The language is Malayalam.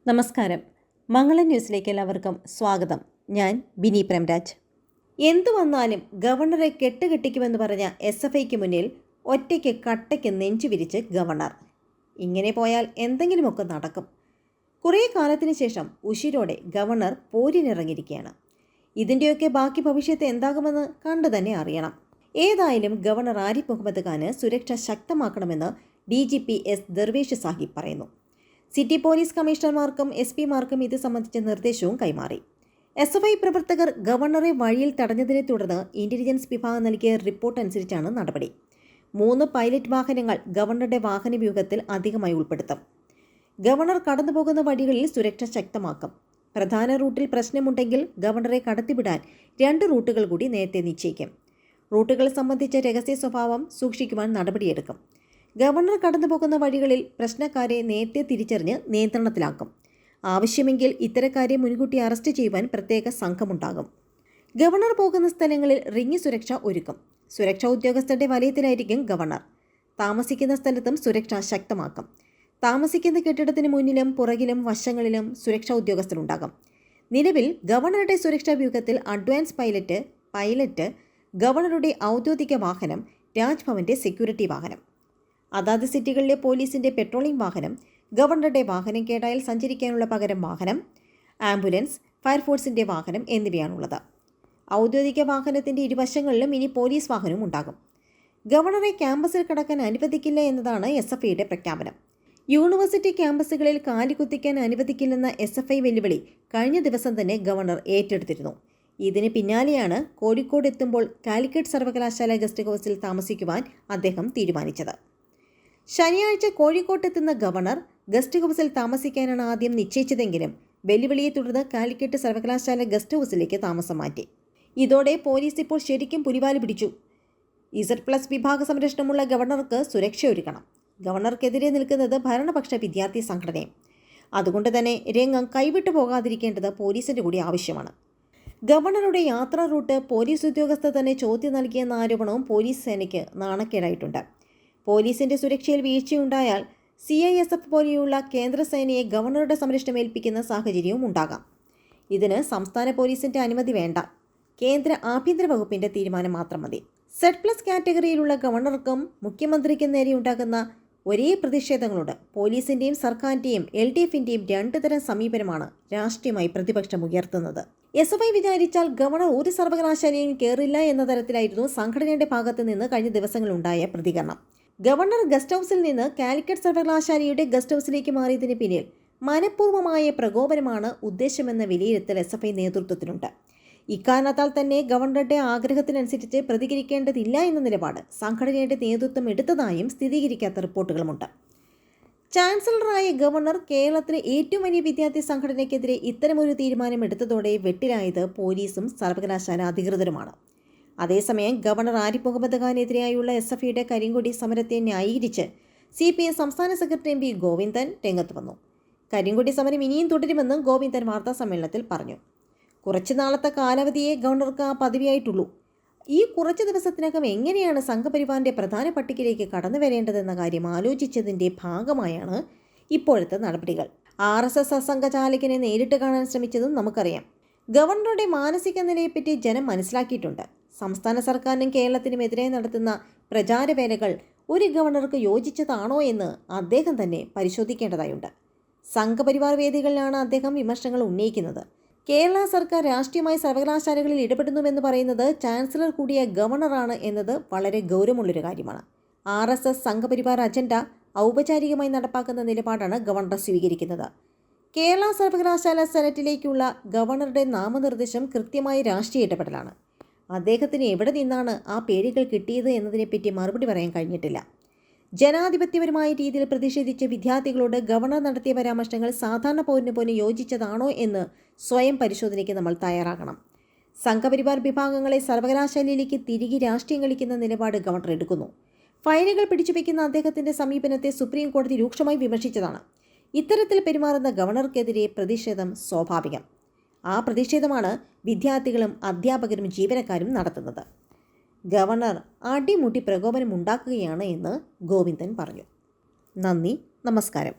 നമസ്കാരം. മംഗളം ന്യൂസിലേക്ക് എല്ലാവർക്കും സ്വാഗതം. ഞാൻ ബിനി പ്രേംരാജ്. എന്തു വന്നാലും ഗവർണറെ കെട്ടുകെട്ടിക്കുമെന്ന് പറഞ്ഞ SFIക്ക് മുന്നിൽ ഒറ്റയ്ക്ക് കട്ടയ്ക്ക് നെഞ്ചുവിരിച്ച് ഗവർണർ. ഇങ്ങനെ പോയാൽ എന്തെങ്കിലുമൊക്കെ നടക്കും. കുറേ കാലത്തിന് ശേഷം ഉശിരോടെ ഗവർണർ പോരിനിറങ്ങിയിരിക്കുകയാണ്. ഇതിൻ്റെയൊക്കെ ബാക്കി ഭവിഷ്യത്ത് എന്താകുമെന്ന് കണ്ടു തന്നെ അറിയണം. ഏതായാലും ഗവർണർ ആരിഫ് മുഹമ്മദ് ഖാന് സുരക്ഷ ശക്തമാക്കണമെന്ന് DGP S ദർവേഷ് സാഹിബ് പറയുന്നു. സിറ്റി പോലീസ് കമ്മീഷണർമാർക്കും SP മാർക്കും ഇത് സംബന്ധിച്ച നിർദ്ദേശവും കൈമാറി. SFI പ്രവർത്തകർ ഗവർണറെ വഴിയിൽ തടഞ്ഞതിനെ തുടർന്ന് ഇന്റലിജൻസ് വിഭാഗം നൽകിയ റിപ്പോർട്ട് അനുസരിച്ചാണ് നടപടി. 3 പൈലറ്റ് വാഹനങ്ങൾ ഗവർണറുടെ വാഹനവ്യൂഹത്തിൽ അധികമായി ഉൾപ്പെടുത്തും. ഗവർണർ കടന്നുപോകുന്ന വഴികളിൽ സുരക്ഷ ശക്തമാക്കും. പ്രധാന റൂട്ടിൽ പ്രശ്നമുണ്ടെങ്കിൽ ഗവർണറെ കടത്തിവിടാൻ 2 റൂട്ടുകൾ കൂടി നേരത്തെ നിശ്ചയിക്കും. റൂട്ടുകൾ സംബന്ധിച്ച രഹസ്യ സ്വഭാവം സൂക്ഷിക്കുവാൻ നടപടിയെടുക്കും. ഗവർണർ കടന്നുപോകുന്ന വഴികളിൽ പ്രശ്നക്കാരെ നേരത്തെ തിരിച്ചറിഞ്ഞ് നിയന്ത്രണത്തിലാക്കും. ആവശ്യമെങ്കിൽ ഇത്തരക്കാരെ മുൻകൂട്ടി അറസ്റ്റ് ചെയ്യുവാൻ പ്രത്യേക സംഘമുണ്ടാകും. ഗവർണർ പോകുന്ന സ്ഥലങ്ങളിൽ റിംഗ് സുരക്ഷ ഒരുക്കും. സുരക്ഷാ ഉദ്യോഗസ്ഥരുടെ വലയത്തിലായിരിക്കും ഗവർണർ. താമസിക്കുന്ന സ്ഥലത്തും സുരക്ഷ ശക്തമാക്കും. താമസിക്കുന്ന കെട്ടിടത്തിന് മുന്നിലും പുറകിലും വശങ്ങളിലും സുരക്ഷാ ഉദ്യോഗസ്ഥരുണ്ടാകും. നിലവിൽ ഗവർണറുടെ സുരക്ഷാ വ്യൂഹത്തിൽ അഡ്വാൻസ് പൈലറ്റ്, ഗവർണറുടെ ഔദ്യോഗിക വാഹനം, രാജ്ഭവന്റെ സെക്യൂരിറ്റി വാഹനം, അതാത് സിറ്റികളിലെ പോലീസിന്റെ പെട്രോളിംഗ് വാഹനം, ഗവർണറുടെ വാഹനം കേടായാൽ സഞ്ചരിക്കാനുള്ള പകരം വാഹനം, ആംബുലൻസ്, ഫയർഫോഴ്സിന്റെ വാഹനം എന്നിവയാണുള്ളത്. ഔദ്യോഗിക വാഹനത്തിന്റെ ഇരുവശങ്ങളിലും ഇനി പോലീസ് വാഹനവും ഉണ്ടാകും. ഗവർണറെ ക്യാമ്പസിൽ കടക്കാൻ അനുവദിക്കില്ല എന്നതാണ് SFIയുടെ പ്രഖ്യാപനം. യൂണിവേഴ്സിറ്റി ക്യാമ്പസുകളിൽ കാലുകുത്തിക്കാൻ അനുവദിക്കില്ലെന്ന SFI വെല്ലുവിളി കഴിഞ്ഞ ദിവസം തന്നെ ഗവർണർ ഏറ്റെടുത്തിരുന്നു. ഇതിന് പിന്നാലെയാണ് കോഴിക്കോട് എത്തുമ്പോൾ കാലിക്കറ്റ് സർവകലാശാല ഗസ്റ്റ് ഹൗസിൽ താമസിക്കുവാൻ അദ്ദേഹം തീരുമാനിച്ചത്. ശനിയാഴ്ച കോഴിക്കോട്ടെത്തുന്ന ഗവർണർ ഗസ്റ്റ് ഹൗസിൽ താമസിക്കാനാണ് ആദ്യം നിശ്ചയിച്ചതെങ്കിലും വെല്ലുവിളിയെ തുടർന്ന് കാലിക്കറ്റ് സർവകലാശാല ഗസ്റ്റ് ഹൗസിലേക്ക് താമസം മാറ്റി. ഇതോടെ പോലീസ് ഇപ്പോൾ ശരിക്കും പുലിവാല് പിടിച്ചു. Z+ വിഭാഗ സംരക്ഷണമുള്ള ഗവർണർക്ക് സുരക്ഷയൊരുക്കണം. ഗവർണർക്കെതിരെ നിൽക്കുന്നത് ഭരണപക്ഷ വിദ്യാർത്ഥി സംഘടനയും. അതുകൊണ്ട് തന്നെ രംഗം കൈവിട്ടു പോകാതിരിക്കേണ്ടത് പോലീസിന്റെ കൂടി ആവശ്യമാണ്. ഗവർണറുടെ യാത്രാ റൂട്ട് പോലീസ് ഉദ്യോഗസ്ഥർ തന്നെ ചോദ്യം നൽകിയെന്ന ആരോപണവും പോലീസ് സേനയ്ക്ക് നാണക്കേടായിട്ടുണ്ട്. പോലീസിന്റെ സുരക്ഷയിൽ വീഴ്ചയുണ്ടായാൽ CISF പോലെയുള്ള കേന്ദ്ര സേനയെ ഗവർണറുടെ സംരക്ഷണം ഏൽപ്പിക്കുന്ന സാഹചര്യവും ഉണ്ടാകാം. ഇതിന് സംസ്ഥാന പോലീസിന്റെ അനുമതി വേണ്ട. കേന്ദ്ര ആഭ്യന്തര വകുപ്പിന്റെ തീരുമാനം മാത്രം മതി. Z+ കാറ്റഗറിയിലുള്ള ഗവർണർക്കും മുഖ്യമന്ത്രിക്കും നേരെയുണ്ടാകുന്ന ഒരേ പ്രതിഷേധങ്ങളുണ്ട്. പോലീസിന്റെയും സർക്കാരിന്റെയും LDFന്റെയും 2 തരം സമീപനമാണ് രാഷ്ട്രീയമായി പ്രതിപക്ഷം ഉയർത്തുന്നത്. SFI വിചാരിച്ചാൽ ഗവർണർ ഒരു സർവകലാശാലയും കയറില്ല എന്ന തരത്തിലായിരുന്നു സംഘടനയുടെ ഭാഗത്ത് നിന്ന് കഴിഞ്ഞ ദിവസങ്ങളുണ്ടായ പ്രതികരണം. ഗവർണർ ഗസ്റ്റ് ഹൗസിൽ നിന്ന് കാലിക്കറ്റ് സർവകലാശാലയുടെ ഗസ്റ്റ് ഹൗസിലേക്ക് മാറിയതിന് പിന്നിൽ മനഃപൂർവ്വമായ പ്രകോപനമാണ് ഉദ്ദേശമെന്ന വിലയിരുത്തൽ SFI നേതൃത്വത്തിനുണ്ട്. ഇക്കാരണത്താൽ തന്നെ ഗവർണറുടെ ആഗ്രഹത്തിനനുസരിച്ച് പ്രതികരിക്കേണ്ടതില്ല എന്ന നിലപാട് സംഘടനയുടെ നേതൃത്വം എടുത്തതായും സ്ഥിരീകരിക്കാത്ത റിപ്പോർട്ടുകളുമുണ്ട്. ചാൻസലറായ ഗവർണർ കേരളത്തിലെ ഏറ്റവും വലിയ വിദ്യാർത്ഥി സംഘടനയ്ക്കെതിരെ ഇത്തരമൊരു തീരുമാനം എടുത്തതോടെ വെട്ടിലായത് പോലീസും സർവകലാശാല അധികൃതരുമാണ്. അതേസമയം ഗവർണർ ആരിഫ് മുഹമ്മദ് ഖാനെതിരെയായുള്ള SFIയുടെ കരിങ്കൊടി സമരത്തെ ന്യായീകരിച്ച് CPM സംസ്ഥാന സെക്രട്ടറി MP ഗോവിന്ദൻ രംഗത്ത് വന്നു. കരിങ്കൊടി സമരം ഇനിയും തുടരുമെന്നും ഗോവിന്ദൻ വാർത്താസമ്മേളനത്തിൽ പറഞ്ഞു. കുറച്ചു നാളത്തെ കാലാവധിയെ ഗവർണർക്ക് ആ പദവിയായിട്ടുള്ളൂ. ഈ കുറച്ച് ദിവസത്തിനകം എങ്ങനെയാണ് സംഘപരിവാറിന്റെ പ്രധാന പട്ടികയിലേക്ക് കടന്നു വരേണ്ടതെന്ന കാര്യം ആലോചിച്ചതിൻ്റെ ഭാഗമായാണ് ഇപ്പോഴത്തെ നടപടികൾ. RSS അസംഘചാലകനെ നേരിട്ട് കാണാൻ ശ്രമിച്ചതും നമുക്കറിയാം. ഗവർണറുടെ മാനസിക നിലയെപ്പറ്റി ജനം മനസ്സിലാക്കിയിട്ടുണ്ട്. സംസ്ഥാന സർക്കാരിനും കേരളത്തിനുമെതിരായി നടത്തുന്ന പ്രചാരവേലകൾ ഒരു ഗവർണർക്ക് യോജിച്ചതാണോ എന്ന് അദ്ദേഹം തന്നെ പരിശോധിക്കേണ്ടതായുണ്ട്. സംഘപരിവാർ വേദികളിലാണ് അദ്ദേഹം വിമർശനങ്ങൾ ഉന്നയിക്കുന്നത്. കേരള സർക്കാർ രാഷ്ട്രീയമായി സർവകലാശാലകളിൽ ഇടപെടുന്നുവെന്ന് പറയുന്നത് ചാൻസലർ കൂടിയ ഗവർണറാണ് എന്നത് വളരെ ഗൗരവമുള്ളൊരു കാര്യമാണ്. RSS സംഘപരിവാർ അജണ്ട ഔപചാരികമായി നടപ്പാക്കുന്ന നിലപാടാണ് ഗവർണർ സ്വീകരിക്കുന്നത്. കേരള സർവകലാശാല സെനറ്റിലേക്കുള്ള ഗവർണറുടെ നാമനിർദ്ദേശം കൃത്യമായി രാഷ്ട്രീയ ഇടപെടലാണ്. അദ്ദേഹത്തിന് എവിടെ നിന്നാണ് ആ പേരുകൾ കിട്ടിയത് എന്നതിനെപ്പറ്റി മറുപടി പറയാൻ കഴിഞ്ഞിട്ടില്ല. ജനാധിപത്യപരമായ രീതിയിൽ പ്രതിഷേധിച്ച വിദ്യാർത്ഥികളോട് ഗവർണർ നടത്തിയ പരാമർശങ്ങൾ സാധാരണ പൗരന് പോലും യോജിച്ചതാണോ എന്ന് സ്വയം പരിശോധനയ്ക്ക് നമ്മൾ തയ്യാറാകണം. സംഘപരിവാർ വിഭാഗങ്ങളെ സർവകലാശാലയിലേക്ക് തിരികെ രാഷ്ട്രീയം കളിക്കുന്ന നിലപാട് ഗവർണർ എടുക്കുന്നു. ഫയലുകൾ പിടിച്ചുവെക്കുന്ന അദ്ദേഹത്തിന്റെ സമീപനത്തെ സുപ്രീം കോടതി രൂക്ഷമായി വിമർശിച്ചതാണ്. ഇത്തരത്തിൽ പെരുമാറുന്ന ഗവർണർക്കെതിരെ പ്രതിഷേധം സ്വാഭാവികം. ആ പ്രതിഷേധമാണ് വിദ്യാർത്ഥികളും അധ്യാപകരും ജീവനക്കാരും നടത്തുന്നത്. ഗവർണർ അടിമുടി പ്രകോപനമുണ്ടാക്കുകയാണ് എന്ന് ഗോവിന്ദൻ പറഞ്ഞു. നന്ദി, നമസ്കാരം.